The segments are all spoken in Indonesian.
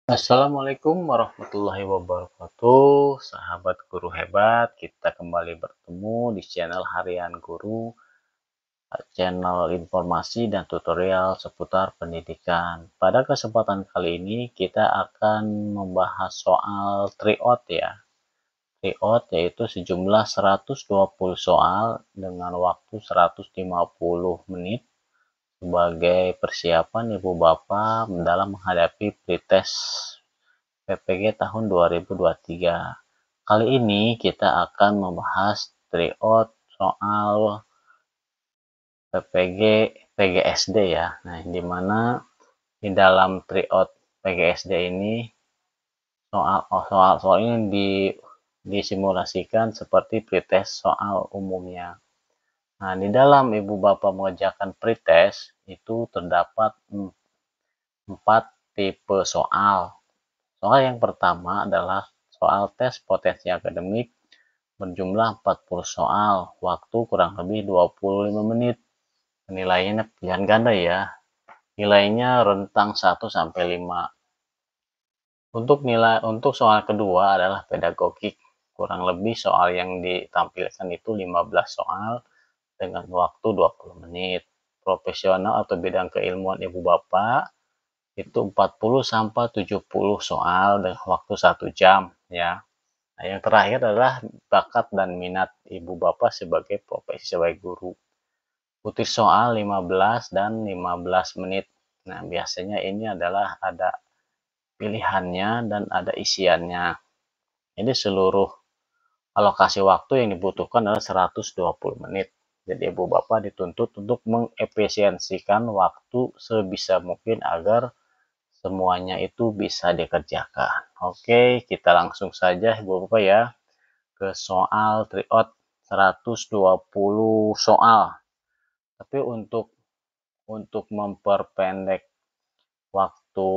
Assalamualaikum warahmatullahi wabarakatuh, sahabat guru hebat. Kita kembali bertemu di channel Harian Guru, channel informasi dan tutorial seputar pendidikan. Pada kesempatan kali ini kita akan membahas soal tryout ya. Tryout yaitu sejumlah 120 soal dengan waktu 150 menit sebagai persiapan ibu bapak dalam menghadapi pretest PPG tahun 2023. Kali ini kita akan membahas tryout soal PPG PGSD ya. Nah, di mana di dalam tryout PGSD ini soal ini disimulasikan seperti pretest soal umumnya. Nah, di dalam ibu bapak mengerjakan pretest itu terdapat 4 tipe soal. Soal yang pertama adalah soal tes potensi akademik berjumlah 40 soal, waktu kurang lebih 25 menit. Nilainya pilihan ganda ya. Nilainya rentang 1 sampai 5. Untuk soal kedua adalah pedagogik. Kurang lebih soal yang ditampilkan itu 15 soal dengan waktu 20 menit. Profesional atau bidang keilmuan ibu bapak itu 40 sampai 70 soal dengan waktu 1 jam ya. Nah, yang terakhir adalah bakat dan minat ibu bapak sebagai profesi sebagai guru. Putih soal 15 dan 15 menit. Nah, biasanya ini adalah ada pilihannya dan ada isiannya. Jadi seluruh alokasi waktu yang dibutuhkan adalah 120 menit. Jadi ibu bapak dituntut untuk mengefisiensikan waktu sebisa mungkin agar semuanya itu bisa dikerjakan. Oke, kita langsung saja ibu bapak ya ke soal tryout 120 soal. Tapi untuk memperpendek waktu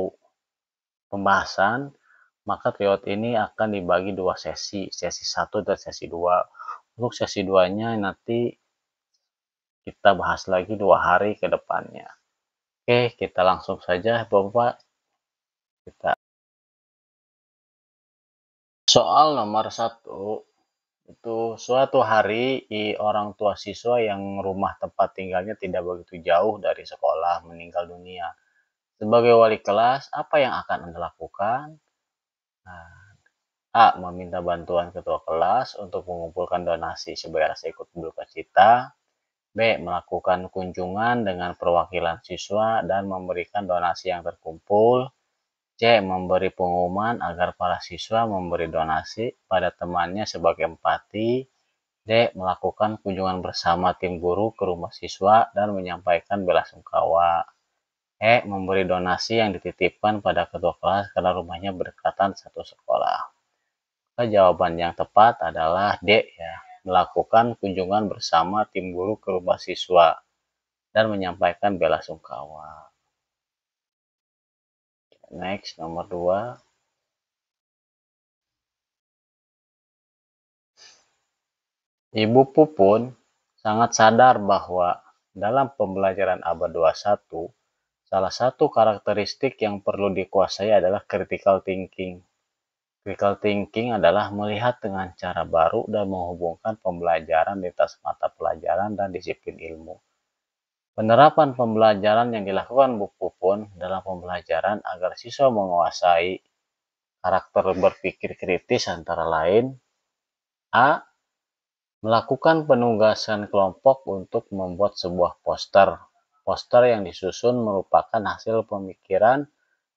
pembahasan, maka tryout ini akan dibagi 2 sesi, sesi 1 dan sesi 2. Untuk sesi 2-nya nanti kita bahas lagi 2 hari ke depannya. Oke, kita langsung saja Bapak. Soal nomor 1 itu suatu hari orang tua siswa yang rumah tempat tinggalnya tidak begitu jauh dari sekolah meninggal dunia. Sebagai wali kelas, apa yang akan Anda lakukan? Nah, A. Meminta bantuan ketua kelas untuk mengumpulkan donasi sebagai rasa ikut berduka cita. B. Melakukan kunjungan dengan perwakilan siswa dan memberikan donasi yang terkumpul. C. Memberi pengumuman agar para siswa memberi donasi pada temannya sebagai empati. D. Melakukan kunjungan bersama tim guru ke rumah siswa dan menyampaikan belasungkawa. E. Memberi donasi yang dititipkan pada ketua kelas karena rumahnya berdekatan satu sekolah. Maka jawaban yang tepat adalah D ya. Melakukan kunjungan bersama tim guru ke rumah siswa dan menyampaikan belasungkawa. Next, nomor 2. Ibu Pupun sangat sadar bahwa dalam pembelajaran abad 21, salah satu karakteristik yang perlu dikuasai adalah critical thinking. Critical thinking adalah melihat dengan cara baru dan menghubungkan pembelajaran lintas mata pelajaran dan disiplin ilmu. Penerapan pembelajaran yang dilakukan Bu Pupun dalam pembelajaran agar siswa menguasai karakter berpikir kritis antara lain: A. Melakukan penugasan kelompok untuk membuat sebuah poster. Poster yang disusun merupakan hasil pemikiran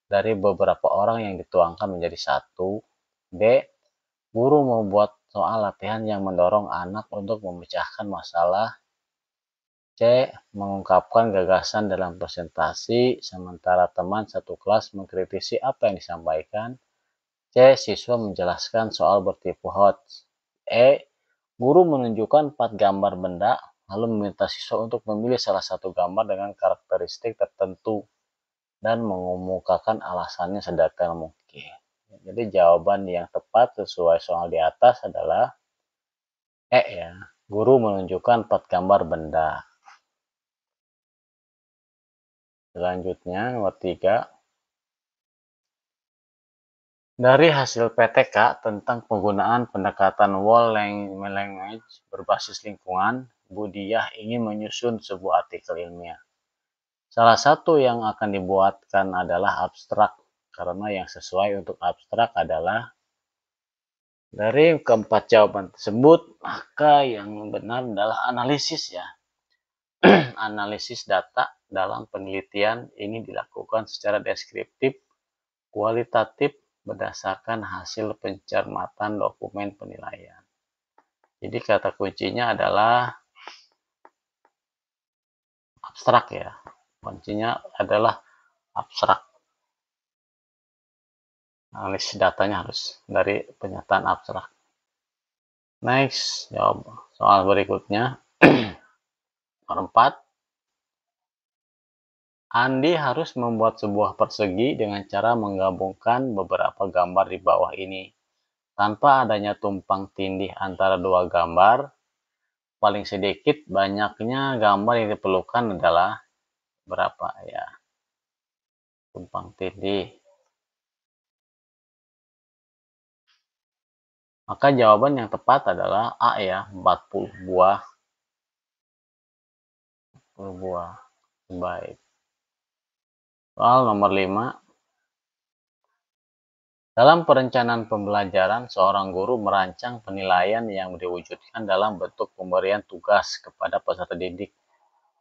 dari beberapa orang yang dituangkan menjadi satu. B. Guru membuat soal latihan yang mendorong anak untuk memecahkan masalah. C. Mengungkapkan gagasan dalam presentasi, sementara teman satu kelas mengkritisi apa yang disampaikan. C. Siswa menjelaskan soal bertipe HOTS. E. Guru menunjukkan 4 gambar benda, lalu meminta siswa untuk memilih salah satu gambar dengan karakteristik tertentu dan mengemukakan alasannya sedetail mungkin. Jadi jawaban yang tepat sesuai soal di atas adalah E ya. Guru menunjukkan 4 gambar benda. Selanjutnya nomor 3. Dari hasil PTK tentang penggunaan pendekatan World Language berbasis lingkungan, Bu Diah ingin menyusun sebuah artikel ilmiah. Salah satu yang akan dibuatkan adalah abstrak, karena yang sesuai untuk abstrak adalah dari keempat jawaban tersebut, maka yang benar adalah analisis ya. Analisis data dalam penelitian ini dilakukan secara deskriptif, kualitatif, berdasarkan hasil pencermatan dokumen penilaian. Jadi kata kuncinya adalah abstrak ya. Kuncinya adalah abstrak. Analisis datanya harus dari pernyataan abstrak. Next, jawab soal berikutnya. Nomor 4. Andi harus membuat sebuah persegi dengan cara menggabungkan beberapa gambar di bawah ini. Tanpa adanya tumpang tindih antara dua gambar, paling sedikit banyaknya gambar yang diperlukan adalah berapa ya? Tumpang tindih. Maka jawaban yang tepat adalah A ya, 40 buah. 40 buah. Baik. Soal nomor 5. Dalam perencanaan pembelajaran, seorang guru merancang penilaian yang diwujudkan dalam bentuk pemberian tugas kepada peserta didik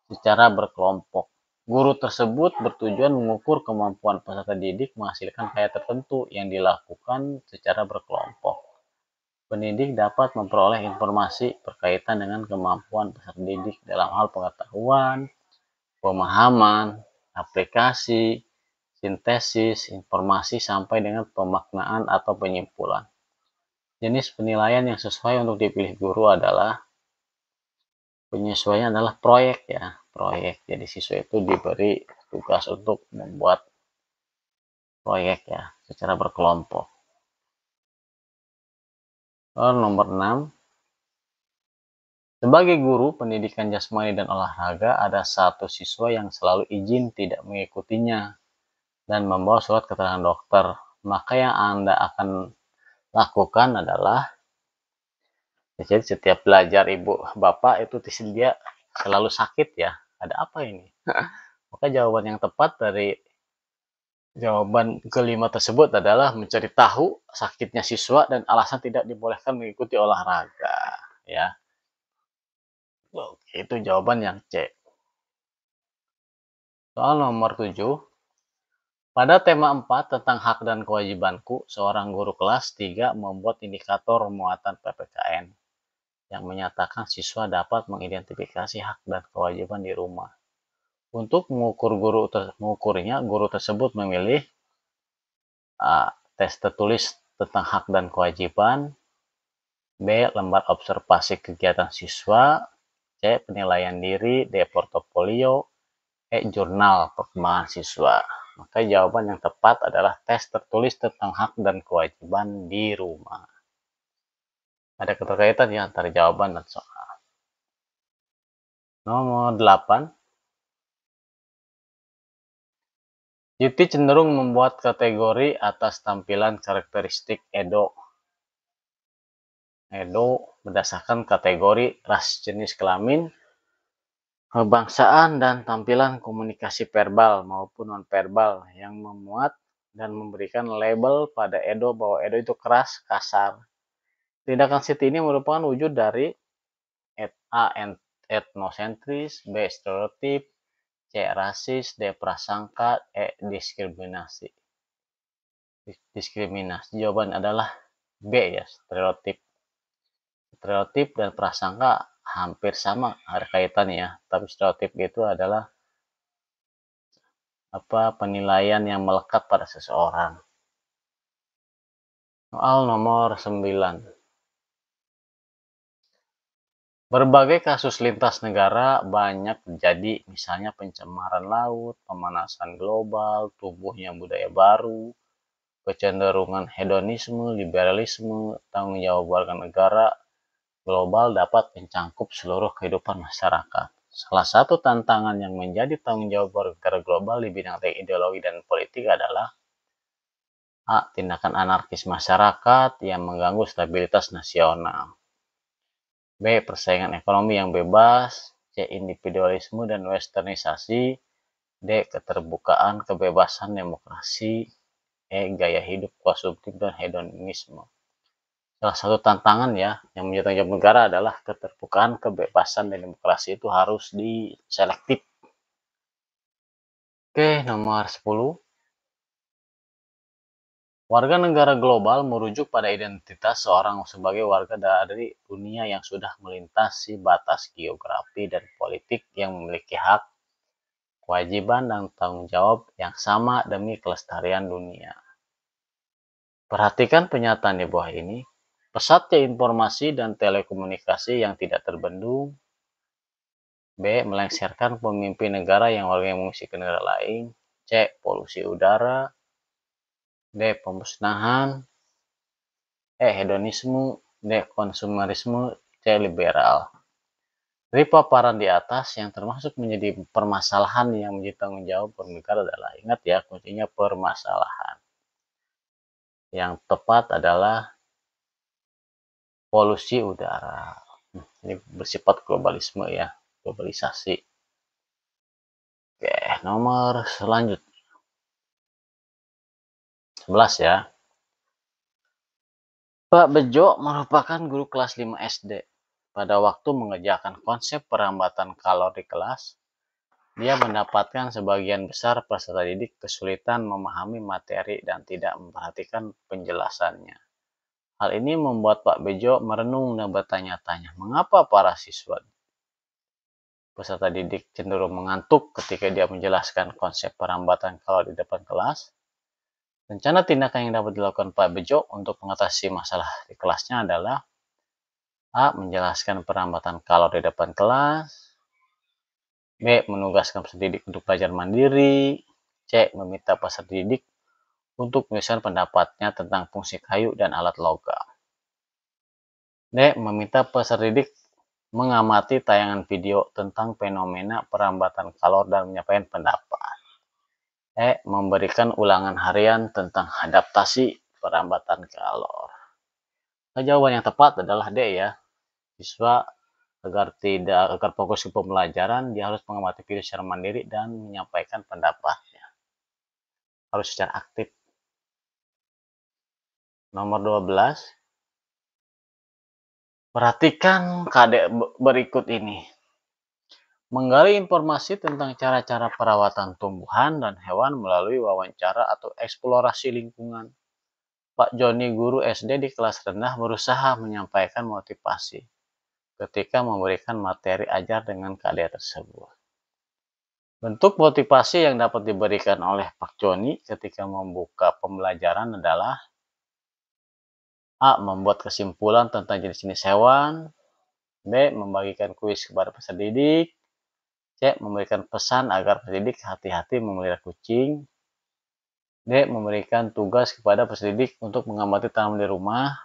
secara berkelompok. Guru tersebut bertujuan mengukur kemampuan peserta didik menghasilkan karya tertentu yang dilakukan secara berkelompok. Pendidik dapat memperoleh informasi berkaitan dengan kemampuan peserta didik dalam hal pengetahuan, pemahaman, aplikasi, sintesis, informasi sampai dengan pemaknaan atau penyimpulan. Jenis penilaian yang sesuai untuk dipilih guru adalah penyesuaian adalah proyek ya, proyek. Jadi siswa itu diberi tugas untuk membuat proyek ya, secara berkelompok. Nomor 6. Sebagai guru pendidikan jasmani dan olahraga, ada satu siswa yang selalu izin tidak mengikutinya dan membawa surat keterangan dokter. Maka yang Anda akan lakukan adalah, jadi setiap belajar ibu bapak itu dia selalu sakit ya. Ada apa ini? Maka jawaban yang tepat dari jawaban kelima tersebut adalah mencari tahu sakitnya siswa dan alasan tidak dibolehkan mengikuti olahraga. Ya, itu jawaban yang C. Soal nomor 7. Pada tema 4 tentang hak dan kewajibanku, seorang guru kelas 3 membuat indikator muatan PPKN yang menyatakan siswa dapat mengidentifikasi hak dan kewajiban di rumah. Untuk mengukurnya, guru tersebut memilih A. Tes tertulis tentang hak dan kewajiban, B. Lembar observasi kegiatan siswa, C. Penilaian diri, D. Portofolio, E. Jurnal perkembangan siswa. Maka jawaban yang tepat adalah tes tertulis tentang hak dan kewajiban di rumah. Ada keterkaitan ya antara jawaban dan soal. Nomor 8. Yuti cenderung membuat kategori atas tampilan karakteristik Edo berdasarkan kategori ras, jenis kelamin, kebangsaan, dan tampilan komunikasi verbal maupun non-verbal yang memuat dan memberikan label pada Edo bahwa Edo itu keras, kasar. Tindakan Siti ini merupakan wujud dari A. Etnosentris, B. Stereotip, C. Rasis, D. Prasangka, E. Diskriminasi. Jawaban adalah B ya, stereotip. Stereotip dan prasangka hampir sama ada kaitannya ya, tapi stereotip itu adalah penilaian yang melekat pada seseorang. Soal nomor 9. Berbagai kasus lintas negara banyak terjadi, misalnya pencemaran laut, pemanasan global, tumbuhnya budaya baru, kecenderungan hedonisme, liberalisme, tanggung jawab warga negara global dapat mencangkup seluruh kehidupan masyarakat. Salah satu tantangan yang menjadi tanggung jawab negara global di bidang ideologi dan politik adalah A. Tindakan anarkis masyarakat yang mengganggu stabilitas nasional. B. Persaingan ekonomi yang bebas. C. Individualisme dan westernisasi. D. Keterbukaan, kebebasan, demokrasi. E. Gaya hidup konsumtif dan hedonisme. Salah satu tantangan ya yang menjadi tanggung jawab negara adalah keterbukaan, kebebasan, dan demokrasi itu harus diselektif. Oke, nomor 10. Warga negara global merujuk pada identitas seorang sebagai warga dari dunia yang sudah melintasi batas geografi dan politik yang memiliki hak, kewajiban, dan tanggung jawab yang sama demi kelestarian dunia. Perhatikan pernyataan di bawah ini. Pesatnya informasi dan telekomunikasi yang tidak terbendung. B. Melengsarkan pemimpin negara yang warganya mengungsi ke negara lain. C. Polusi udara. D. Pemusnahan. E. Hedonisme. D. Konsumerisme. C. Liberal. Dari paparan di atas yang termasuk menjadi permasalahan yang menjadi tanggung jawab negara adalah, ingat ya, kuncinya permasalahan. Yang tepat adalah polusi udara. Ini bersifat globalisme ya, globalisasi. Oke, nomor selanjutnya 11 ya. Pak Bejo merupakan guru kelas 5 SD. Pada waktu mengerjakan konsep perambatan kalor di kelas, dia mendapatkan sebagian besar peserta didik kesulitan memahami materi dan tidak memperhatikan penjelasannya. Hal ini membuat Pak Bejo merenung dan bertanya-tanya, mengapa para siswa peserta didik cenderung mengantuk ketika dia menjelaskan konsep perambatan kalor di depan kelas. Rencana tindakan yang dapat dilakukan Pak Bejo untuk mengatasi masalah di kelasnya adalah A. Menjelaskan perambatan kalor di depan kelas. B. Menugaskan peserta didik untuk belajar mandiri. C. Meminta peserta didik untuk menuliskan pendapatnya tentang fungsi kayu dan alat logam. D. Meminta peserta didik mengamati tayangan video tentang fenomena perambatan kalor dan menyampaikan pendapat. E. Memberikan ulangan harian tentang adaptasi perambatan kalor. Nah, jawaban yang tepat adalah D ya. Siswa agar fokus ke pembelajaran, dia harus mengamati video secara mandiri dan menyampaikan pendapatnya. Harus secara aktif. Nomor 12. Perhatikan KD berikut ini. Menggali informasi tentang cara-cara perawatan tumbuhan dan hewan melalui wawancara atau eksplorasi lingkungan. Pak Joni, guru SD di kelas rendah, berusaha menyampaikan motivasi ketika memberikan materi ajar dengan KD tersebut. Bentuk motivasi yang dapat diberikan oleh Pak Joni ketika membuka pembelajaran adalah A. Membuat kesimpulan tentang jenis-jenis hewan. B. Membagikan kuis kepada peserta didik. C. Memberikan pesan agar peserta didik hati-hati memelihara kucing. D. Memberikan tugas kepada peserta didik untuk mengamati tanaman di rumah.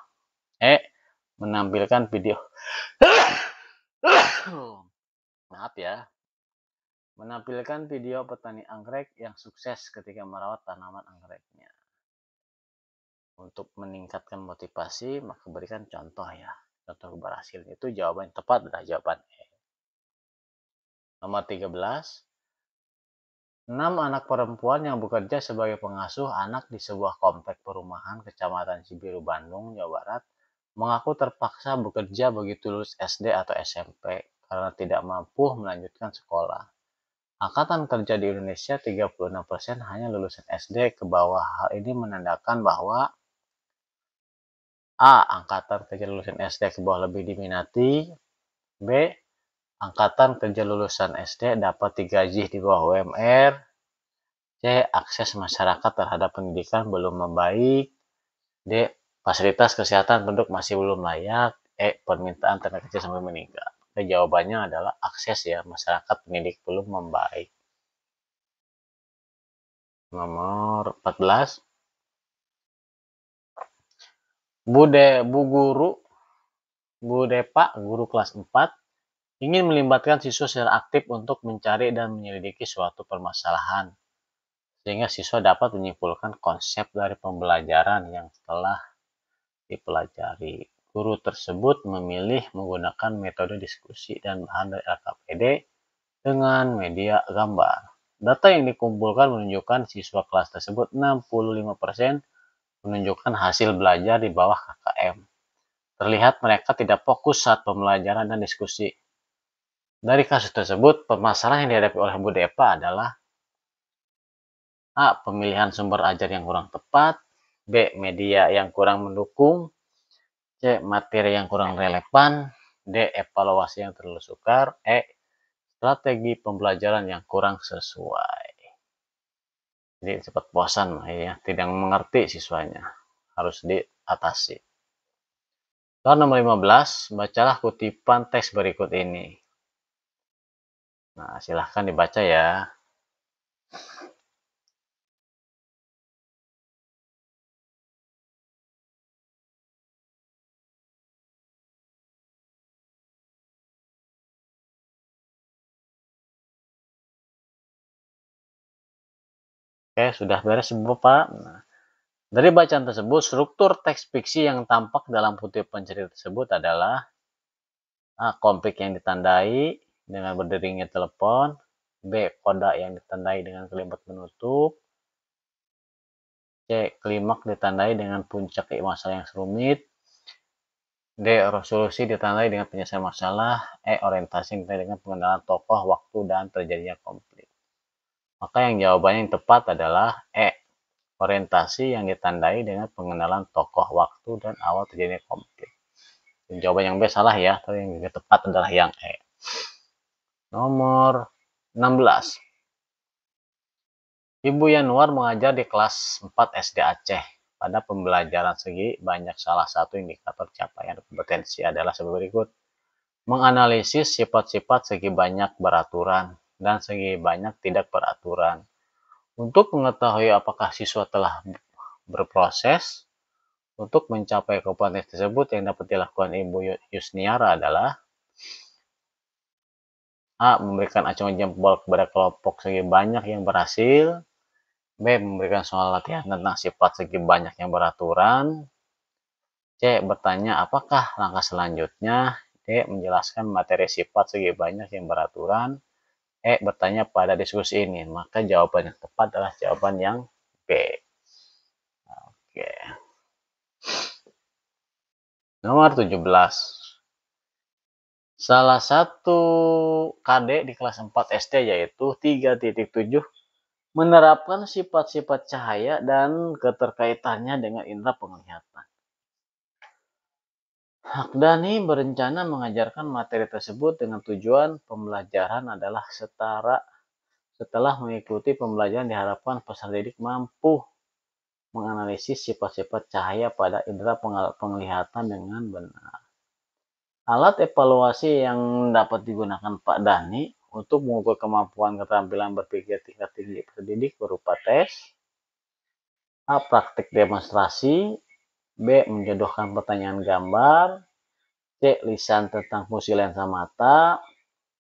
E. Menampilkan video. Maaf ya. Menampilkan video petani anggrek yang sukses ketika merawat tanaman anggreknya. Untuk meningkatkan motivasi, maka berikan contoh ya. Contoh keberhasilan itu jawaban yang tepat adalah jawaban E. Nomor 13. 6 anak perempuan yang bekerja sebagai pengasuh anak di sebuah komplek perumahan Kecamatan Cibiru, Bandung, Jawa Barat, mengaku terpaksa bekerja begitu lulus SD atau SMP karena tidak mampu melanjutkan sekolah. Angkatan kerja di Indonesia 36% hanya lulusan SD ke bawah. Hal ini menandakan bahwa A. Angkatan kerja lulusan SD ke bawah lebih diminati. B. Angkatan kerja lulusan SD dapat digaji di bawah UMR. C. Akses masyarakat terhadap pendidikan belum membaik. D. Fasilitas kesehatan penduduk masih belum layak. E. Permintaan tenaga kerja sampai meningkat. Jawabannya adalah akses ya, masyarakat pendidik belum membaik. Nomor 14. Bu Depa, guru kelas 4, ingin melibatkan siswa secara aktif untuk mencari dan menyelidiki suatu permasalahan sehingga siswa dapat menyimpulkan konsep dari pembelajaran yang telah dipelajari. Guru tersebut memilih menggunakan metode diskusi dan bahan dari LKPD dengan media gambar. Data yang dikumpulkan menunjukkan siswa kelas tersebut 65% menunjukkan hasil belajar di bawah KKM. Terlihat mereka tidak fokus saat pembelajaran dan diskusi. Dari kasus tersebut, permasalahan yang dihadapi oleh Bu Depa adalah A. Pemilihan sumber ajar yang kurang tepat, B. Media yang kurang mendukung, C. Materi yang kurang relevan, D. Evaluasi yang terlalu sukar, E. Strategi pembelajaran yang kurang sesuai. Jadi cepat bosan ya, tidak mengerti siswanya, harus diatasi. Soal nomor 15, bacalah kutipan teks berikut ini. Nah, silahkan dibaca ya. Oke, sudah beres Bapak. Nah, dari bacaan tersebut, struktur teks fiksi yang tampak dalam kutipan cerita tersebut adalah A. Konflik yang ditandai dengan berderingnya telepon, B. Koda yang ditandai dengan kalimat penutup, C. Klimaks ditandai dengan puncak masalah yang rumit, D. Resolusi ditandai dengan penyelesaian masalah, E. Orientasi ditandai dengan pengenalan tokoh, waktu, dan terjadinya konflik. Maka yang jawabannya yang tepat adalah E. Orientasi yang ditandai dengan pengenalan tokoh, waktu, dan awal terjadinya konflik. Dan jawaban yang B salah ya, tapi yang tepat adalah yang E. Nomor 16. Ibu Yanuar mengajar di kelas 4 SD Aceh. Pada pembelajaran segi banyak, salah satu indikator capaian kompetensi adalah sebagai berikut. Menganalisis sifat-sifat segi banyak beraturan dan segi banyak tidak beraturan. Untuk mengetahui apakah siswa telah berproses untuk mencapai kompetensi tersebut, yang dapat dilakukan Ibu Yusniara adalah A. Memberikan acungan jempol kepada kelompok segi banyak yang berhasil, B. Memberikan soal latihan tentang sifat segi banyak yang beraturan, C. Bertanya apakah langkah selanjutnya, D. Menjelaskan materi sifat segi banyak yang beraturan, E. Bertanya pada diskusi ini. Maka jawaban yang tepat adalah jawaban yang B. Oke. Nomor 17. Salah satu KD di kelas 4 SD yaitu 3.7 menerapkan sifat-sifat cahaya dan keterkaitannya dengan indera penglihatan. Hakdani berencana mengajarkan materi tersebut dengan tujuan pembelajaran adalah setara. Setelah mengikuti pembelajaran diharapkan peserta didik mampu menganalisis sifat-sifat cahaya pada indera penglihatan dengan benar. Alat evaluasi yang dapat digunakan Pak Dani untuk mengukur kemampuan keterampilan berpikir tingkat tinggi peserta didik berupa tes A. Praktik demonstrasi, B. Menjodohkan pertanyaan gambar, C. Lisan tentang fungsi lensa mata,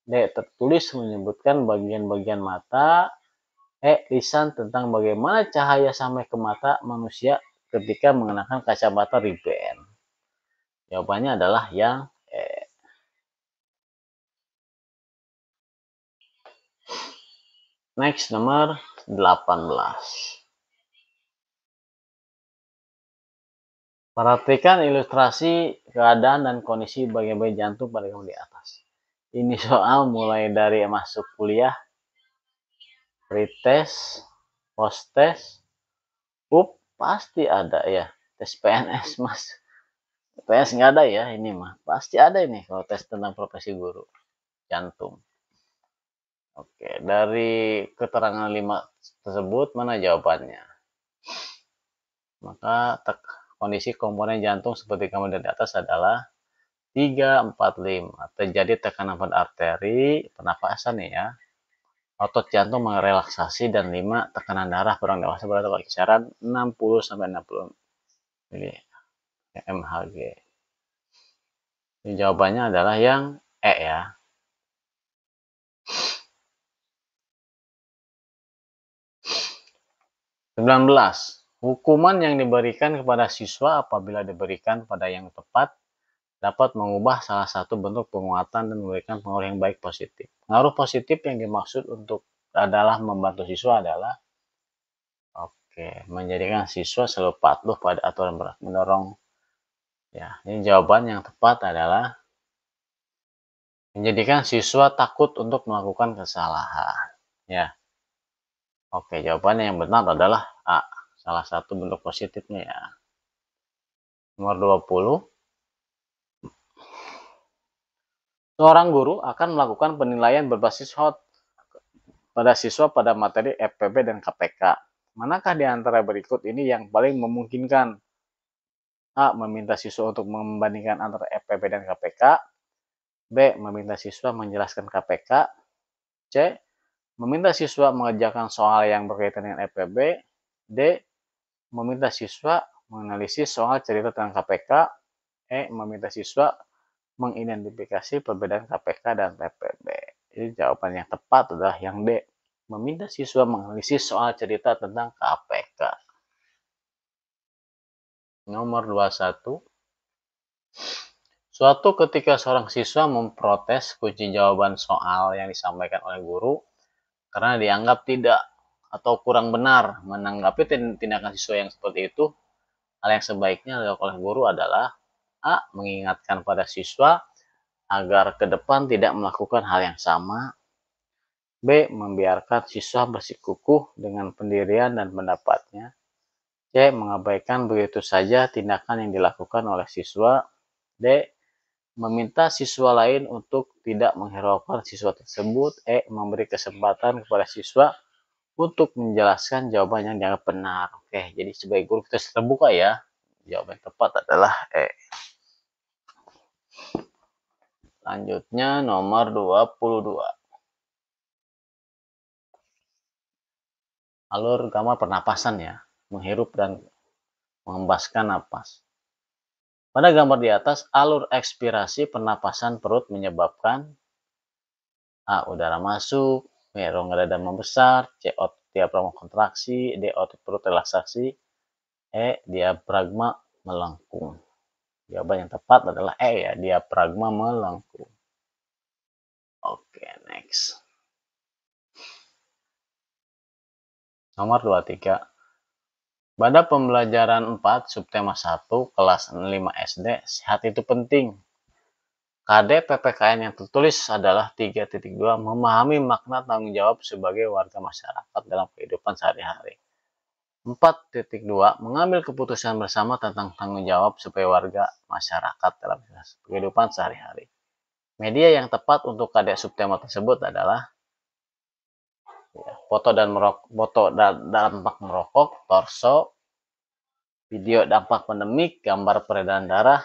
D. Tertulis menyebutkan bagian-bagian mata, E. Lisan tentang bagaimana cahaya sampai ke mata manusia ketika mengenakan kacamata Ray-Ban. Jawabannya adalah yang E. Next, nomor 18. Perhatikan ilustrasi keadaan dan kondisi bagian-bagian jantung pada gambar di atas. Ini soal mulai dari masuk kuliah, pretest, post-test, pasti ada ya. Tes PNS mas, PNS nggak ada ya ini mah. Pasti ada ini kalau tes tentang profesi guru jantung. Oke, dari keterangan 5 tersebut mana jawabannya? Maka kondisi komponen jantung seperti gambar di atas adalah 3, 4, 5. Terjadi tekanan pada arteri, pernapasan ya. Otot jantung merelaksasi, dan 5. Tekanan darah pada orang dewasa berada pada kisaran 60 sampai 60 mHg. Jadi jawabannya adalah yang E ya. 19. Hukuman yang diberikan kepada siswa apabila diberikan pada yang tepat dapat mengubah salah satu bentuk penguatan dan memberikan pengaruh yang baik positif. Pengaruh positif yang dimaksud untuk adalah membantu siswa adalah menjadikan siswa selalu patuh pada aturan berat, mendorong ya. Ini jawaban yang tepat adalah menjadikan siswa takut untuk melakukan kesalahan. Ya. Jawabannya yang benar adalah A. Salah satu bentuk positifnya ya. Nomor 20. Seorang guru akan melakukan penilaian berbasis HOT pada siswa pada materi FPB dan KPK. Manakah di antara berikut ini yang paling memungkinkan? A. Meminta siswa untuk membandingkan antara FPB dan KPK. B. Meminta siswa menjelaskan KPK. C. Meminta siswa mengerjakan soal yang berkaitan dengan FPB. D. Meminta siswa menganalisis soal cerita tentang KPK. E. Meminta siswa mengidentifikasi perbedaan KPK dan PPB. Jadi jawaban yang tepat adalah yang D. Meminta siswa menganalisis soal cerita tentang KPK. Nomor 21. Suatu ketika seorang siswa memprotes kunci jawaban soal yang disampaikan oleh guru karena dianggap tidak atau kurang benar. Menanggapi tindakan siswa yang seperti itu, hal yang sebaiknya dilakukan oleh guru adalah A. Mengingatkan pada siswa agar ke depan tidak melakukan hal yang sama. B. Membiarkan siswa bersikukuh dengan pendirian dan pendapatnya. C. Mengabaikan begitu saja tindakan yang dilakukan oleh siswa. D. Meminta siswa lain untuk tidak menghiraukan siswa tersebut. E. Memberi kesempatan kepada siswa untuk menjelaskan jawaban yang dianggap benar. Jadi sebagai guru kita terbuka ya. Jawaban yang tepat adalah E. Selanjutnya nomor 22. Alur gamma pernapasan ya. Menghirup dan mengembaskan napas. Pada gambar di atas, alur ekspirasi pernapasan perut menyebabkan A. Udara masuk, B. Rongga dada membesar, C. Otot diafragma kontraksi, D. Otot perut relaksasi, E. Diafragma melengkung. Jawaban yang tepat adalah E ya, diafragma melengkung. Next. Nomor 23. Pada pembelajaran 4, subtema 1, kelas 5 SD, sehat itu penting. KD PPKN yang tertulis adalah 3.2, memahami makna tanggung jawab sebagai warga masyarakat dalam kehidupan sehari-hari. 4.2, mengambil keputusan bersama tentang tanggung jawab sebagai warga masyarakat dalam kehidupan sehari-hari. Media yang tepat untuk KD subtema tersebut adalah foto dampak merokok, torso, video dampak pandemik, gambar peredaran darah,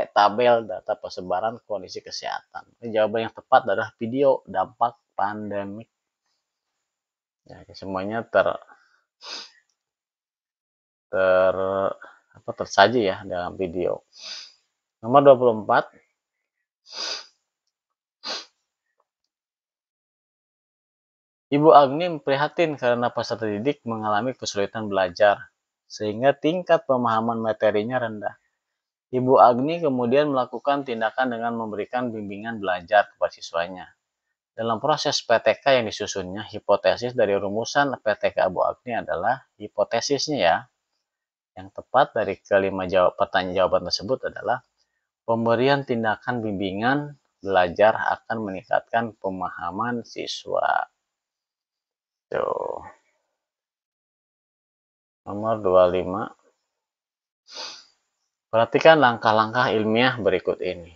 tabel data persebaran kondisi kesehatan. Jawaban yang tepat adalah video dampak pandemik. Semuanya tersaji ya dalam video. Nomor 24. Ibu Agni prihatin karena peserta didik mengalami kesulitan belajar, sehingga tingkat pemahaman materinya rendah. Ibu Agni kemudian melakukan tindakan dengan memberikan bimbingan belajar kepada siswanya. Dalam proses PTK yang disusunnya, hipotesis dari rumusan PTK Ibu Agni adalah hipotesisnya ya. Yang tepat dari kelima pertanyaan jawaban tersebut adalah pemberian tindakan bimbingan belajar akan meningkatkan pemahaman siswa. Nomor 25. Perhatikan langkah-langkah ilmiah berikut ini.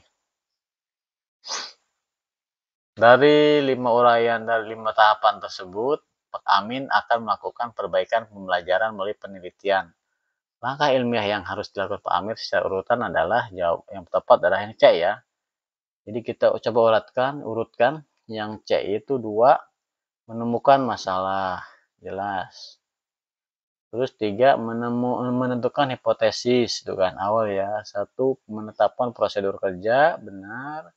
Dari 5 uraian dari 5 tahapan tersebut, Pak Amin akan melakukan perbaikan pembelajaran melalui penelitian. Langkah ilmiah yang harus dilakukan Pak Amir secara urutan adalah yang tepat adalah yang C ya. Jadi kita coba urutkan. Yang C itu 2, menemukan masalah, jelas. Terus 3, menentukan hipotesis, itu kan awal ya. 1, menetapkan prosedur kerja, benar.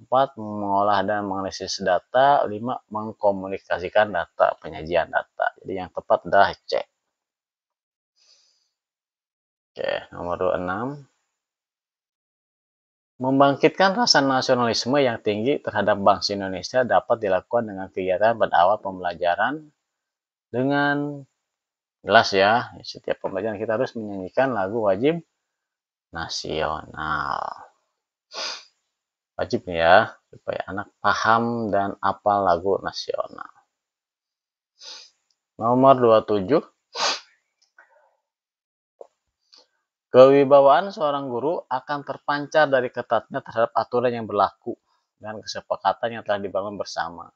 4, mengolah dan menganalisis data. 5, mengkomunikasikan data, penyajian data. Jadi yang tepat adalah C. Oke, nomor 26. Membangkitkan rasa nasionalisme yang tinggi terhadap bangsa Indonesia dapat dilakukan dengan kegiatan pada awal pembelajaran dengan jelas ya, setiap pembelajaran kita harus menyanyikan lagu wajib nasional. Wajib ya, supaya anak paham dan apal lagu nasional. Nomor 27. Kewibawaan seorang guru akan terpancar dari ketatnya terhadap aturan yang berlaku dan kesepakatan yang telah dibangun bersama.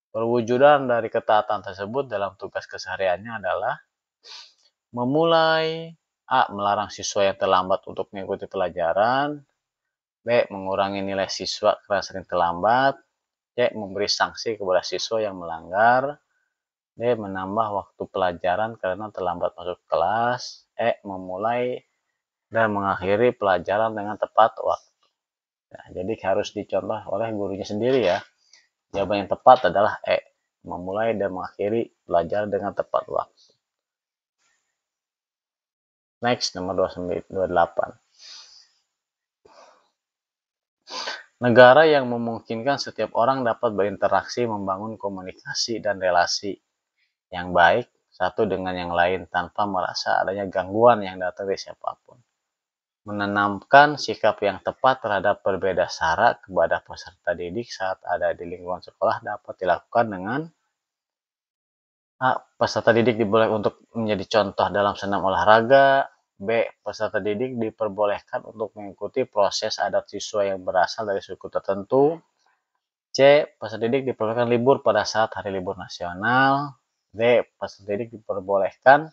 Perwujudan dari ketaatan tersebut dalam tugas kesehariannya adalah memulai A. Melarang siswa yang terlambat untuk mengikuti pelajaran, B. Mengurangi nilai siswa karena sering terlambat, C. Memberi sanksi kepada siswa yang melanggar, D. Menambah waktu pelajaran karena terlambat masuk kelas, E. Memulai dan mengakhiri pelajaran dengan tepat waktu. Nah, jadi harus dicontoh oleh gurunya sendiri ya. Jawaban yang tepat adalah E. Memulai dan mengakhiri pelajaran dengan tepat waktu. Next, nomor 28. Negara yang memungkinkan setiap orang dapat berinteraksi, membangun komunikasi dan relasi yang baik satu dengan yang lain tanpa merasa adanya gangguan yang datang dari siapapun. Menanamkan sikap yang tepat terhadap berbeda sara kepada peserta didik saat ada di lingkungan sekolah dapat dilakukan dengan A. Peserta didik dibolehkan untuk menjadi contoh dalam senam olahraga. B. Peserta didik diperbolehkan untuk mengikuti proses adat siswa yang berasal dari suku tertentu. C. Peserta didik diperbolehkan libur pada saat hari libur nasional. D. Peserta didik diperbolehkan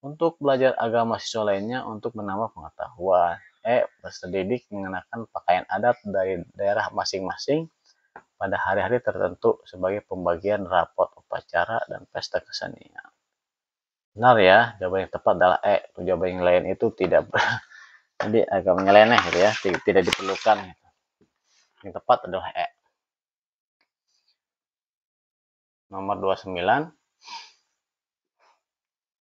untuk belajar agama siswa lainnya untuk menambah pengetahuan. E. Peserta didik mengenakan pakaian adat dari daerah masing-masing pada hari-hari tertentu sebagai pembagian rapot upacara dan pesta kesenian. Benar ya, jawaban yang tepat adalah E. Jawaban yang lain itu tidak jadi agak menyeleneh gitu ya, tidak diperlukan. Yang tepat adalah E. Nomor 29.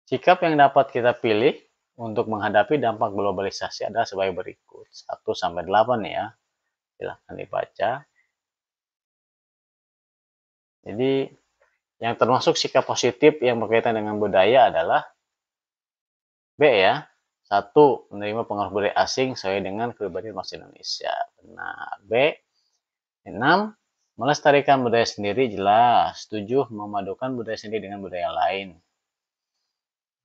Sikap yang dapat kita pilih untuk menghadapi dampak globalisasi adalah sebagai berikut. 1-8 ya. Silahkan dibaca. Jadi yang termasuk sikap positif yang berkaitan dengan budaya adalah B ya. 1. Menerima pengaruh budaya asing sesuai dengan kepribadian bangsa Indonesia. Benar. B. 6. Melestarikan budaya sendiri jelas. 7. Memadukan budaya sendiri dengan budaya lain.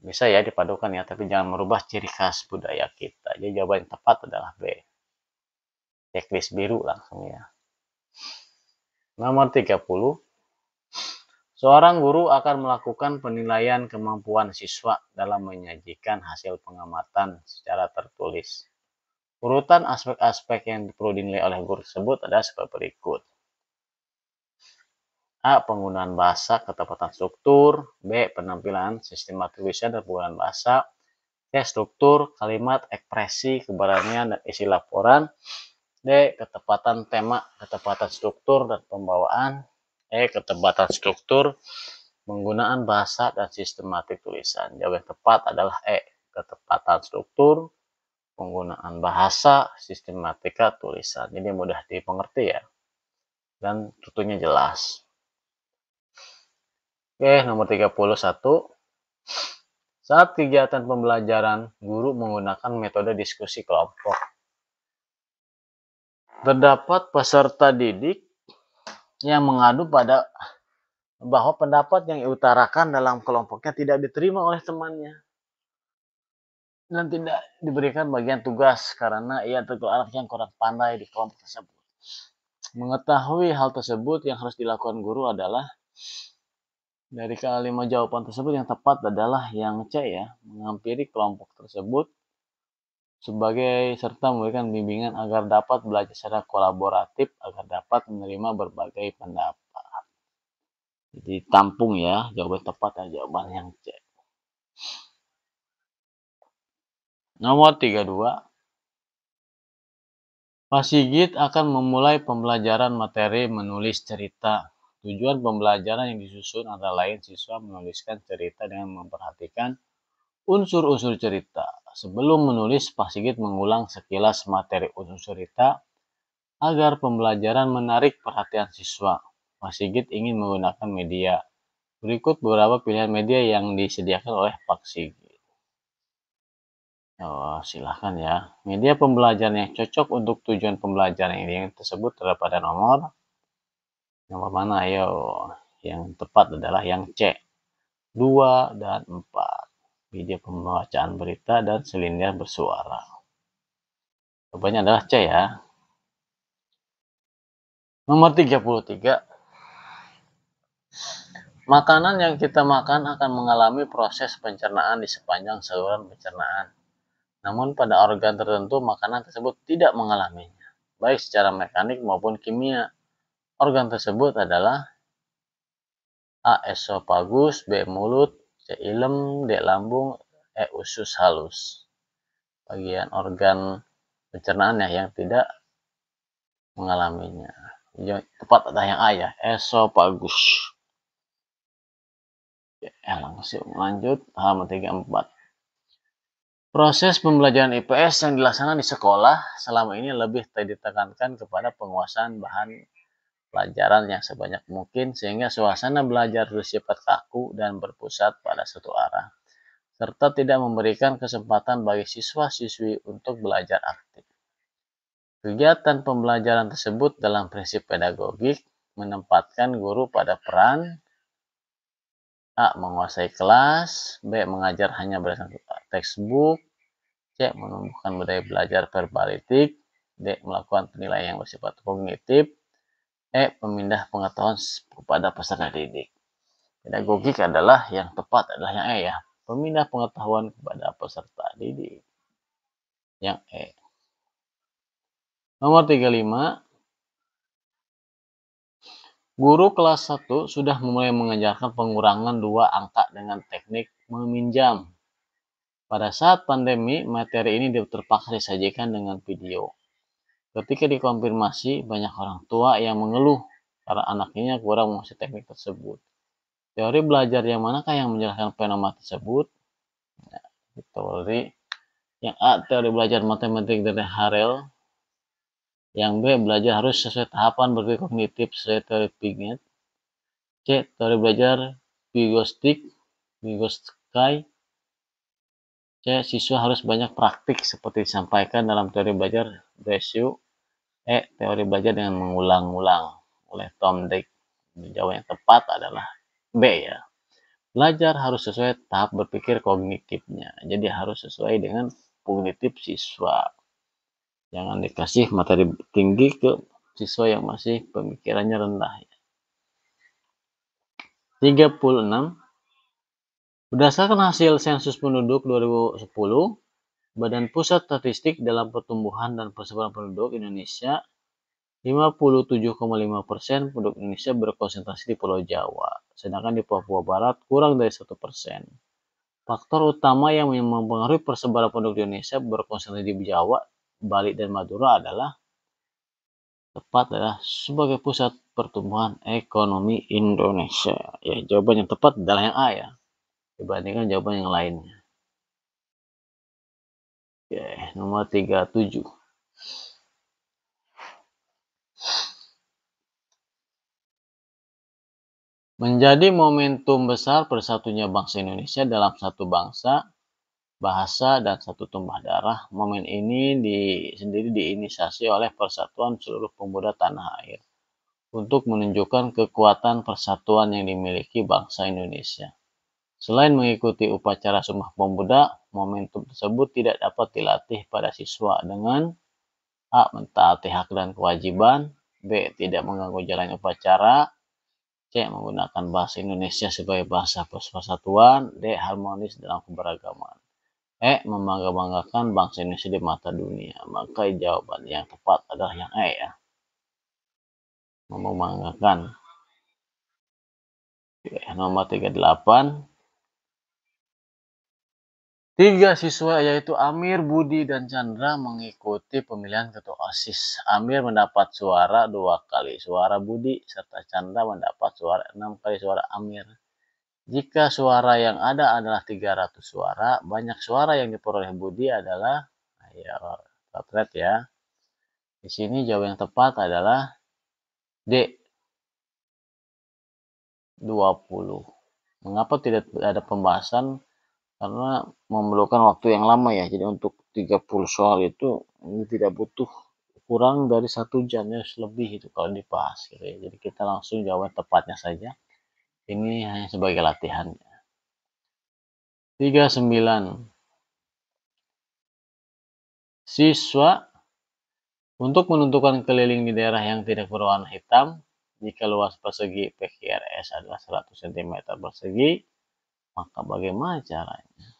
Bisa ya dipadukan ya, tapi jangan merubah ciri khas budaya kita. Jadi jawaban yang tepat adalah B. Checklist biru langsung ya. Nomor 30. Seorang guru akan melakukan penilaian kemampuan siswa dalam menyajikan hasil pengamatan secara tertulis. Urutan aspek-aspek yang perlu dinilai oleh guru tersebut adalah sebagai berikut. A. Penggunaan bahasa, ketepatan struktur. B. Penampilan, sistematik tulisan dan penggunaan bahasa. C. Struktur, kalimat, ekspresi, keberanian, dan isi laporan. D. Ketepatan tema, ketepatan struktur, dan pembawaan. E. Ketepatan struktur, penggunaan bahasa, dan sistematik tulisan. Jawaban yang tepat adalah E. Ketepatan struktur, penggunaan bahasa, sistematika tulisan. Ini mudah dimengerti ya. Dan tentunya jelas. Oke, nomor 31. Saat kegiatan pembelajaran, guru menggunakan metode diskusi kelompok. Terdapat peserta didik yang mengadu pada bahwa pendapat yang diutarakan dalam kelompoknya tidak diterima oleh temannya dan tidak diberikan bagian tugas karena ia tergolong anak yang kurang pandai di kelompok tersebut. Mengetahui hal tersebut yang harus dilakukan guru adalah dari kalimat jawaban tersebut yang tepat adalah yang C ya, menghampiri kelompok tersebut sebagai serta memberikan bimbingan agar dapat belajar secara kolaboratif agar dapat menerima berbagai pendapat. Jadi tampung ya, jawaban tepat dan jawaban yang C. Nomor 32. Pak Sigit akan memulai pembelajaran materi menulis cerita. Tujuan pembelajaran yang disusun antara lain siswa menuliskan cerita dengan memperhatikan Unsur-unsur cerita. Sebelum menulis, Pak Sigit mengulang sekilas materi unsur cerita agar pembelajaran menarik perhatian siswa. Pak Sigit ingin menggunakan media. Berikut beberapa pilihan media yang disediakan oleh Pak Sigit. Oh, silahkan ya. Media pembelajaran yang cocok untuk tujuan pembelajaran ini tersebut terdapat pada nomor mana? Ayo, yang tepat adalah yang C, 2 dan 4. Media pembacaan berita dan selindir bersuara. Jawabannya adalah C ya. Nomor 33. Makanan yang kita makan akan mengalami proses pencernaan di sepanjang saluran pencernaan. Namun pada organ tertentu makanan tersebut tidak mengalaminya, baik secara mekanik maupun kimia. Organ tersebut adalah A. Esofagus, B. Mulut, C. Ilem, D. Lambung, E. Usus halus. Bagian organ pencernaan yang tidak mengalaminya. Yang tepat adalah yang A ya, esofagus. Ya, langsung lanjut halaman 34. Proses pembelajaran IPS yang dilaksanakan di sekolah selama ini lebih ditekankan kepada penguasaan bahan pelajaran yang sebanyak mungkin sehingga suasana belajar bersifat kaku dan berpusat pada satu arah, serta tidak memberikan kesempatan bagi siswa-siswi untuk belajar aktif. Kegiatan pembelajaran tersebut dalam prinsip pedagogik menempatkan guru pada peran A. Menguasai kelas, B. Mengajar hanya berdasarkan textbook, C. Menumbuhkan budaya belajar verbalitik, D. Melakukan penilaian yang bersifat kognitif, E. Pemindah pengetahuan kepada peserta didik. Pedagogik adalah yang tepat adalah yang E ya. Pemindah pengetahuan kepada peserta didik. Yang E. Nomor 35. Guru kelas 1 sudah mulai mengajarkan pengurangan 2 angka dengan teknik meminjam. Pada saat pandemi, materi ini terpaksa disajikan dengan video. Ketika dikonfirmasi, banyak orang tua yang mengeluh karena anaknya kurang menguasai teknik tersebut. Teori belajar yang manakah yang menjelaskan fenomena tersebut? Nah, teori yang A, teori belajar matematik dari Harrell. Yang B, belajar harus sesuai tahapan berpikir kognitif sesuai teori Piaget. C, teori belajar Vygotsky. C, siswa harus banyak praktik seperti disampaikan dalam teori belajar Bresciu. E, teori belajar dengan mengulang-ulang oleh Tom Dix. Jawaban yang tepat adalah B ya. Belajar harus sesuai tahap berpikir kognitifnya. Jadi harus sesuai dengan kognitif siswa. Jangan dikasih materi tinggi ke siswa yang masih pemikirannya rendah. 36. Berdasarkan hasil sensus penduduk 2010, Badan Pusat Statistik dalam pertumbuhan dan persebaran penduduk Indonesia, 57,5% penduduk Indonesia berkonsentrasi di Pulau Jawa, sedangkan di Papua Barat kurang dari 1%. Faktor utama yang mempengaruhi persebaran penduduk di Indonesia berkonsentrasi di Jawa, Bali, dan Madura adalah tepat adalah sebagai pusat pertumbuhan ekonomi Indonesia. Ya, jawaban yang tepat adalah yang A ya, dibandingkan jawaban yang lainnya. Oke, nomor 37. Menjadi momentum besar bersatunya bangsa Indonesia dalam satu bangsa, bahasa, dan satu tumpah darah. Momen ini sendiri diinisiasi oleh Persatuan Seluruh Pemuda Tanah Air untuk menunjukkan kekuatan persatuan yang dimiliki bangsa Indonesia. Selain mengikuti upacara Sumpah Pemuda, momentum tersebut tidak dapat dilatih pada siswa dengan A. Mentaati hak dan kewajiban, B. Tidak mengganggu jalannya upacara, C. Menggunakan bahasa Indonesia sebagai bahasa persatuan, D. Harmonis dalam keberagaman, E. Membangga-banggakan bangsa Indonesia di mata dunia. Maka jawaban yang tepat adalah yang E ya. Membanggakan. Nomor 38. 3 siswa yaitu Amir, Budi, dan Chandra mengikuti pemilihan ketua OSIS. Amir mendapat suara 2 kali suara Budi, serta Chandra mendapat suara 6 kali suara Amir. Jika suara yang ada adalah 300 suara, banyak suara yang diperoleh Budi adalah, ya, potret ya. Di sini jawaban yang tepat adalah D, 20. Mengapa tidak ada pembahasan? Karena memerlukan waktu yang lama ya. Jadi untuk 30 soal itu tidak butuh kurang dari 1 jam ya, lebih itu kalau dibahas gitu ya. Jadi kita langsung jawab tepatnya saja. Ini hanya sebagai latihan. 39. Siswa untuk menentukan keliling di daerah yang tidak berwarna hitam, jika luas persegi PQRS adalah 100 cm persegi, maka bagaimana caranya?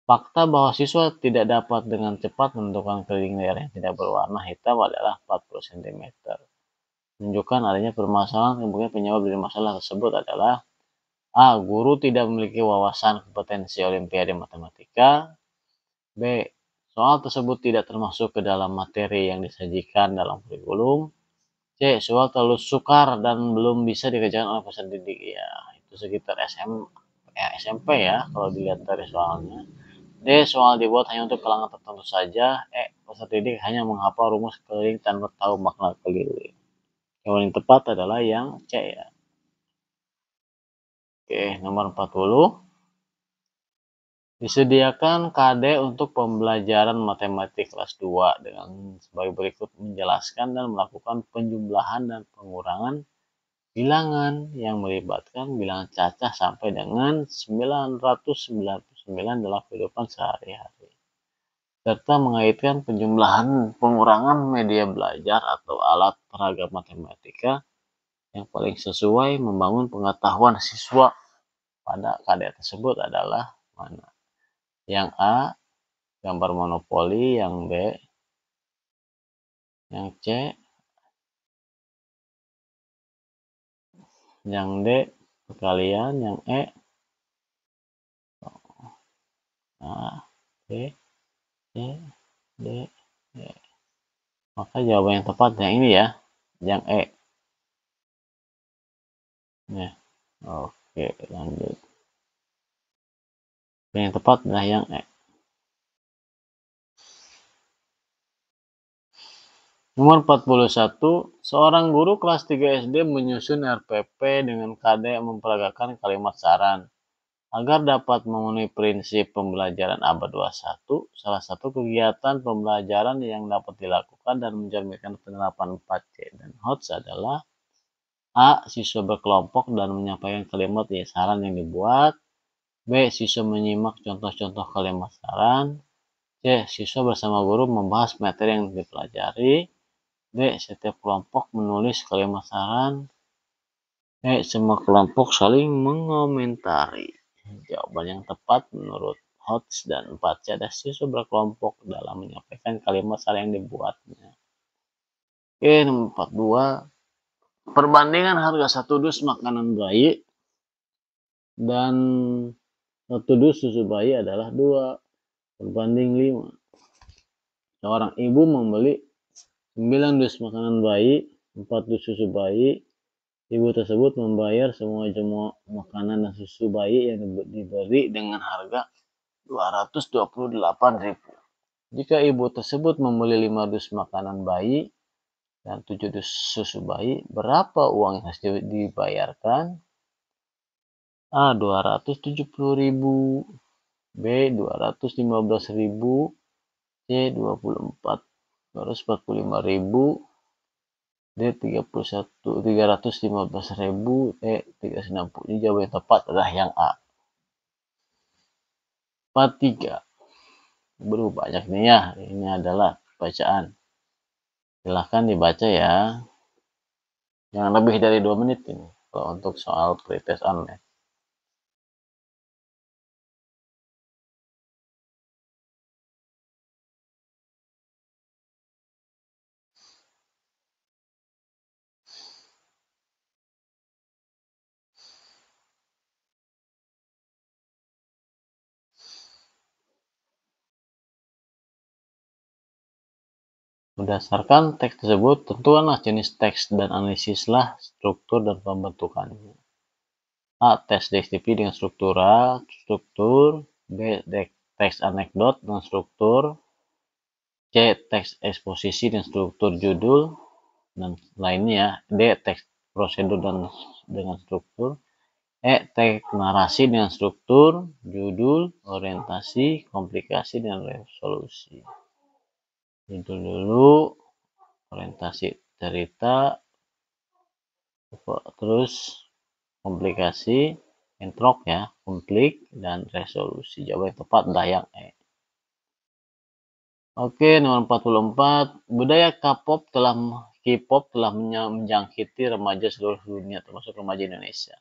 Fakta bahwa siswa tidak dapat dengan cepat menentukan keliling daerah yang tidak berwarna hitam adalah 40 cm. Menunjukkan adanya permasalahan, kemudian penyebab dari masalah tersebut adalah A. Guru tidak memiliki wawasan kompetensi Olimpiade Matematika. B. Soal tersebut tidak termasuk ke dalam materi yang disajikan dalam kurikulum. C. Soal terlalu sukar dan belum bisa dikerjakan oleh peserta didik. Ya, itu sekitar SMP ya kalau dilihat dari soalnya. D. Soal dibuat hanya untuk kalangan tertentu saja. E. Peserta didik hanya menghafal rumus keliling tanpa tahu makna keliling. Jawaban yang tepat adalah yang C ya. Oke, nomor 40. Disediakan KD untuk pembelajaran matematik kelas 2 dengan sebagai berikut: menjelaskan dan melakukan penjumlahan dan pengurangan bilangan yang melibatkan bilangan cacah sampai dengan 999 dalam kehidupan sehari-hari, serta mengaitkan penjumlahan pengurangan media belajar atau alat peraga matematika yang paling sesuai membangun pengetahuan siswa pada KD tersebut adalah mana? Yang A, gambar monopoli. Yang B, yang C, yang D, perkalian. Yang E, A, B, C, D, E. Maka jawaban yang tepat yang ini ya, yang E. Ya. Oke, lanjut. Yang tepat adalah yang E. Nomor 41, seorang guru kelas 3 SD menyusun RPP dengan KD memperagakan kalimat saran. Agar dapat memenuhi prinsip pembelajaran abad 21, salah satu kegiatan pembelajaran yang dapat dilakukan dan mencerminkan penerapan 4C dan HOTS adalah A. Siswa berkelompok dan menyampaikan kalimat saran yang dibuat. B. Siswa menyimak contoh-contoh kalimat saran. C. Siswa bersama guru membahas materi yang dipelajari. D. Setiap kelompok menulis kalimat saran. E. Semua kelompok saling mengomentari. Jawaban yang tepat menurut HOTS dan 4C adalah siswa berkelompok dalam menyampaikan kalimat saran yang dibuatnya. Oke, nomor 42. Perbandingan harga 1 dus makanan bayi dan 1 dus susu bayi adalah 2/5. Seorang ibu membeli 9 dus makanan bayi, 4 dus susu bayi. Ibu tersebut membayar semua makanan dan susu bayi yang diberi dengan harga 228.000. Jika ibu tersebut membeli 5 dus makanan bayi dan 7 dus susu bayi, berapa uang yang harus dibayarkan? A. 270.000, B. 215.000, C. 245.000, D. 315.000, E. 360. Ini jawaban yang tepat adalah yang A. 43. Baru banyak nih ya, ini adalah bacaan. Silahkan dibaca ya. Jangan lebih dari 2 menit ini kalau untuk soal pretest online. Berdasarkan teks tersebut, tentukanlah jenis teks dan analisislah struktur dan pembentukannya. A. Teks deskripsi dengan struktur, B. Teks anekdot dengan struktur, C. Teks eksposisi dengan struktur judul dan lainnya, D. Teks prosedur dengan struktur, E. Teks narasi dengan struktur, judul, orientasi, komplikasi, dan resolusi. Judul dulu, orientasi cerita, terus komplikasi, entrok ya, konflik, dan resolusi. Jawaban yang tepat adalah yang E. Oke, nomor 44. Budaya K-pop telah menjangkiti remaja seluruh dunia, termasuk remaja Indonesia.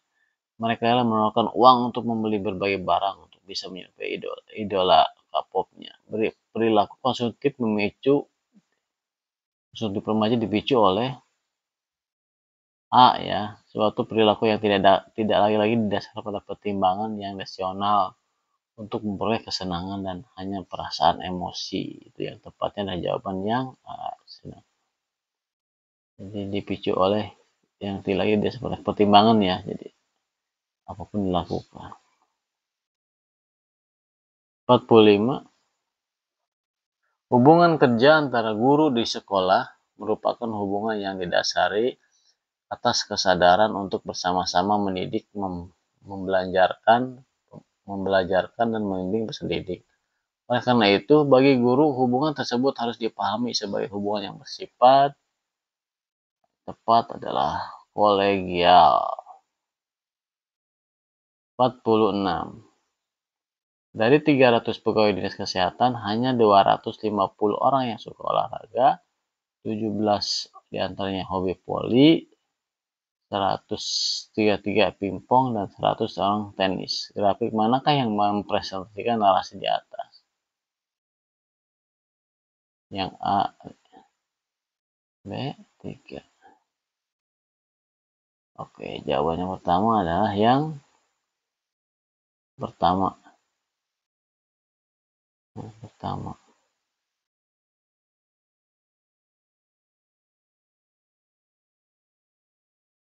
Mereka rela mengeluarkan uang untuk membeli berbagai barang untuk bisa menyerupai idola K-popnya. Perilaku konsumtif remaja dipicu oleh A ya, suatu perilaku yang tidak lagi didasarkan pada pertimbangan yang rasional untuk memperoleh kesenangan dan hanya perasaan emosi. Itu yang tepatnya adalah jawaban yang A. Jadi dipicu oleh yang tidak lagi didasarkan pada pertimbangan ya. Jadi apapun dilakukan. 45. Hubungan kerja antara guru di sekolah merupakan hubungan yang didasari atas kesadaran untuk bersama-sama mendidik, membelajarkan dan membimbing peserta didik. Oleh karena itu, bagi guru, hubungan tersebut harus dipahami sebagai hubungan yang bersifat tepat adalah kolegial. 46. Dari 300 pegawai dinas kesehatan, hanya 250 orang yang suka olahraga, 17 diantaranya hobi voli, 133 pingpong, dan 100 orang tenis. Grafik manakah yang mempresentasikan narasi di atas? Yang A, B, 3. Oke, jawaban yang pertama adalah yang pertama.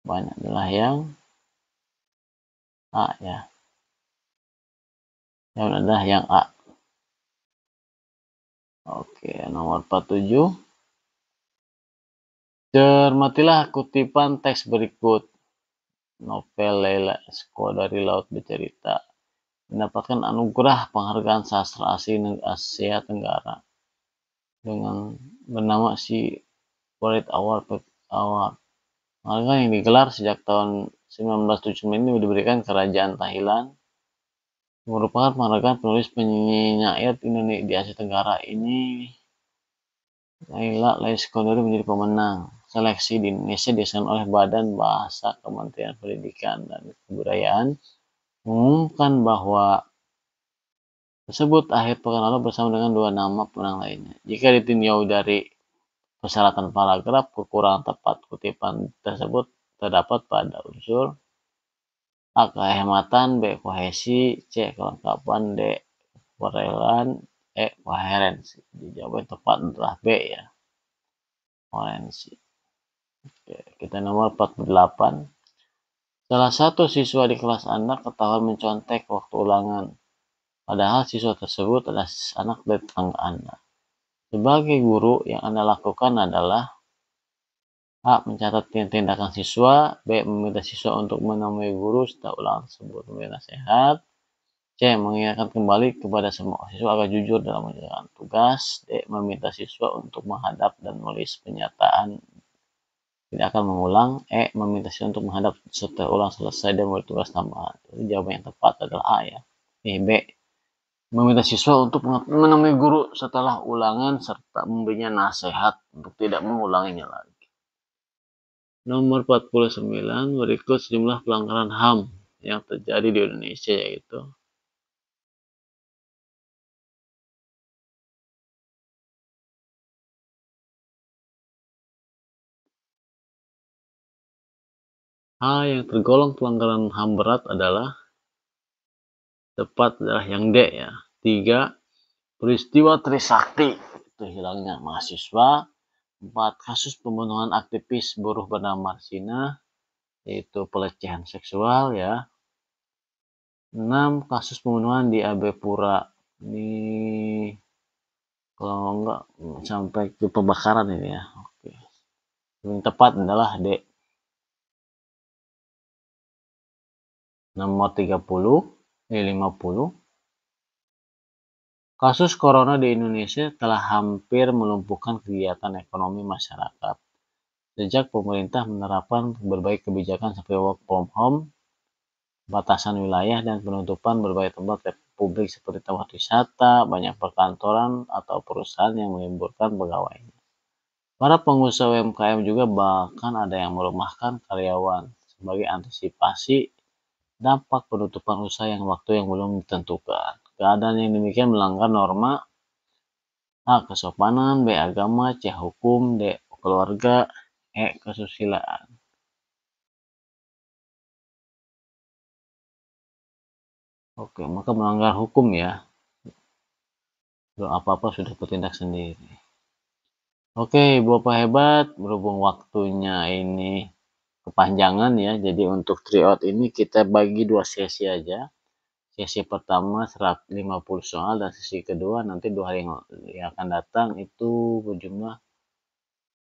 Banyak adalah yang A ya. Yang adalah yang A. Oke, nomor 47. Cermatilah kutipan teks berikut. Novel Leila Esko dari Laut Bercerita mendapatkan anugerah penghargaan sastra Asia Tenggara dengan bernama Poet Award. Penghargaan yang digelar sejak tahun 1975 ini diberikan Kerajaan Thailand, merupakan penghargaan penulis penyair Indonesia di Asia Tenggara. Ini Leila Esko menjadi pemenang. Seleksi di Indonesia dilaksanakan oleh Badan Bahasa Kementerian Pendidikan dan Kebudayaan, mengumumkan bahwa tersebut akhir pekan lalu bersama dengan 2 nama pemenang lainnya. Jika ditinjau dari persyaratan paragraf, kekurangan tepat kutipan tersebut terdapat pada unsur A. Kehematan, B. Kohesi, C. Kelengkapan, D. Kerelaan, E. Koherensi. Jawaban tepat adalah B ya, koherensi. Oke, kita nomor 48. Salah satu siswa di kelas Anda ketahuan mencontek waktu ulangan, padahal siswa tersebut adalah anak dari tetangga Anda. Sebagai guru, yang Anda lakukan adalah A. Mencatat tindakan siswa, B. Meminta siswa untuk menemui guru setelah ulangan tersebut, memberi nasihat, C. Mengingatkan kembali kepada semua siswa agar jujur dalam menjalankan tugas, D. Meminta siswa untuk menghadap dan menulis pernyataan tidak akan mengulang, E. Meminta siswa untuk menghadap setelah ulang selesai dan memberi tugas tambahan. Jadi jawaban yang tepat adalah A ya. B. Meminta siswa untuk menemui guru setelah ulangan serta memberinya nasihat untuk tidak mengulanginya lagi. Nomor 49, berikut sejumlah pelanggaran HAM yang terjadi di Indonesia, yaitu A. Yang tergolong pelanggaran HAM berat adalah tepat adalah yang D ya. 3. Peristiwa Trisakti, itu hilangnya mahasiswa. 4. Kasus pembunuhan aktivis buruh bernama Marsina, yaitu pelecehan seksual ya. 6 kasus pembunuhan di AB Pura. Ini kalau enggak sampai ke pembakaran ini ya. Oke. Yang tepat adalah D. Nomor 50. Kasus corona di Indonesia telah hampir melumpuhkan kegiatan ekonomi masyarakat. Sejak pemerintah menerapkan berbagai kebijakan seperti work from home, batasan wilayah, dan penutupan berbagai tempat publik seperti tempat wisata, banyak perkantoran atau perusahaan yang meliburkan pegawainya. Para pengusaha UMKM juga bahkan ada yang merumahkan karyawan sebagai antisipasi dampak penutupan usaha yang waktu yang belum ditentukan. Keadaan yang demikian melanggar norma A. Kesopanan, B. Agama, C. Hukum, D. Keluarga, E. Kesusilaan. Oke, maka melanggar hukum ya. Belum apa-apa sudah bertindak sendiri. Oke, Bapak hebat, berhubung waktunya ini kepanjangan ya. Jadi untuk tryout ini kita bagi 2 sesi aja. Sesi pertama 150 soal dan sesi kedua nanti 2 hari yang akan datang itu berjumlah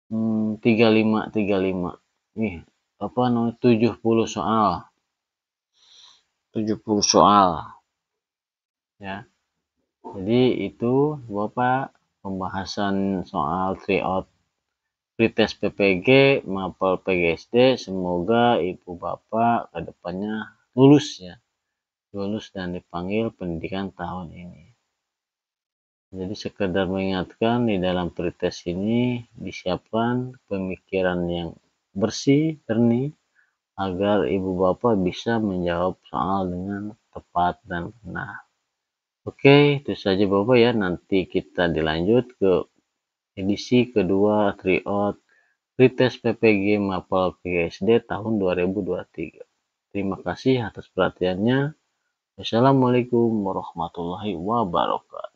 35 nih apa namanya 70 soal 70 soal ya. Jadi itu Bapak pembahasan soal tryout pretest PPG mapel PGSD. Semoga Ibu Bapak kedepannya lulus ya, lulus dan dipanggil pendidikan tahun ini. Jadi sekedar mengingatkan di dalam pretest ini disiapkan pemikiran yang bersih, jernih, agar ibu bapak bisa menjawab soal dengan tepat dan benar. Oke, itu saja bapak ya. Nanti kita dilanjut ke edisi kedua tryout pretest PPG Mapel PGSD tahun 2023. Terima kasih atas perhatiannya. Wassalamualaikum warahmatullahi wabarakatuh.